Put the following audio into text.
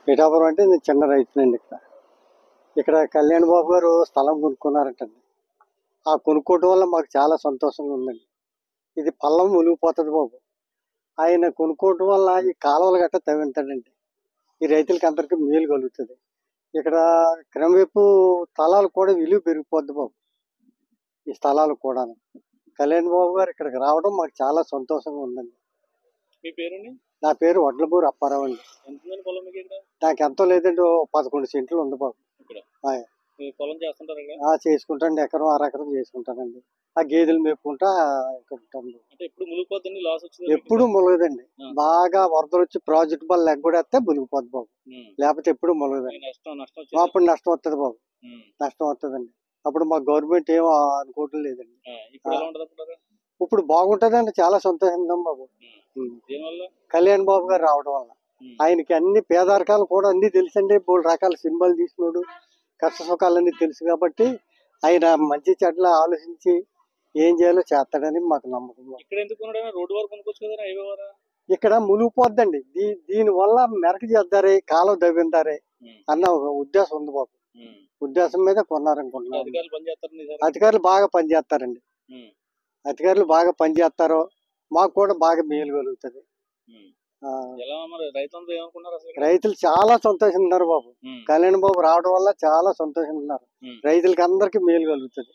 పిఠాపురం అంటే నేను చిన్న రైతునండి. ఇక్కడ కళ్యాణ్ బాబు గారు స్థలం కొనుక్కున్నారంటండి. ఆ కొనుక్కోవటం వల్ల మాకు చాలా సంతోషంగా ఉందండి. ఇది పల్లం మునిగిపోతుంది బాబు. ఆయన కొనుక్కోవటం వల్ల ఈ కాలువలు గట్ట తవ్వింటాడండి. ఈ రైతులకి అందరికీ మేలు కలుగుతుంది. ఇక్కడ క్రమేపు స్థలాలు కూడా విలువ పెరిగిపోద్ది బాబు. ఈ స్థలాలు కూడా కళ్యాణ్ బాబు గారు ఇక్కడికి రావడం మాకు చాలా సంతోషంగా ఉందండి. మీ పేరండి? నా పేరు వడ్లబూరి అప్పారావు అండి. ఎంతుందండి పొలం మీకు ఇక్కడ? నాకు ఎంతో లేదండి, 11 సెంట్లు ఉంది బాబు. ఇక్కడ ఆయ్. మీరు పొలం చేస్తుంటారా ఇక్కడ? చేసుకుంటాండి, ఎకరం అరెకరం చేసుకుంటానండి. ఆ గేదెలు మేపుకుంటా ఉంటాను. అంటే ఎప్పుడు మునిగిపోద్దండి, లాస్ వచ్చింది? ఎప్పుడు ములగదండి. బాగా వరదలు వచ్చి ప్రాజెక్ట్ బాల్ ఎగ్గొడేస్తే మునిగిపోద్ది బాబు. లేకపోతే ఎప్పుడు ములగదండి. నష్టం అప్పుడు నష్టం వస్తుంది బాబు. నష్టం వస్తుందండి. అప్పుడు మా గవర్నమెంట్ ఏమో అనుకోవటం లేదండి. ఇప్పుడు బాగుంటదండి, చాలా సంతోషంగా బాబు. కళ్యాణ్ బాబు గారు రావడం వల్ల ఆయనకి అన్ని పేదరికాలు కూడా అన్ని తెలుసండి. 3 రకాల సినిమాలు తీసినోడు, కష్ట సుఖాలన్నీ తెలుసు కాబట్టి ఆయన మంచి చెడ్ల ఆలోచించి ఏం చేయాలో చేస్తాడని మాకు నమ్మకం. ఇక్కడ మునిగిపోద్దండి. దీని వల్ల మెరక చేద్దారే, కాలువ దవ్విందారే అన్న ఒక ఉద్దేశం ఉంది బాబు. ఉద్దేశం మీద కొన్నారనుకుంటున్నారు. అధికారులు బాగా పనిచేస్తారండి. అధికారులు బాగా పనిచేస్తారో మాకు కూడా బాగా మేలు కలుగుతుంది. రైతులు చాలా సంతోషంగా ఉన్నారు బాబు. కళ్యాణ్ బాబు రావడం వల్ల చాలా సంతోషంగా ఉన్నారు. రైతులకి అందరికీ మేలు కలుగుతుంది.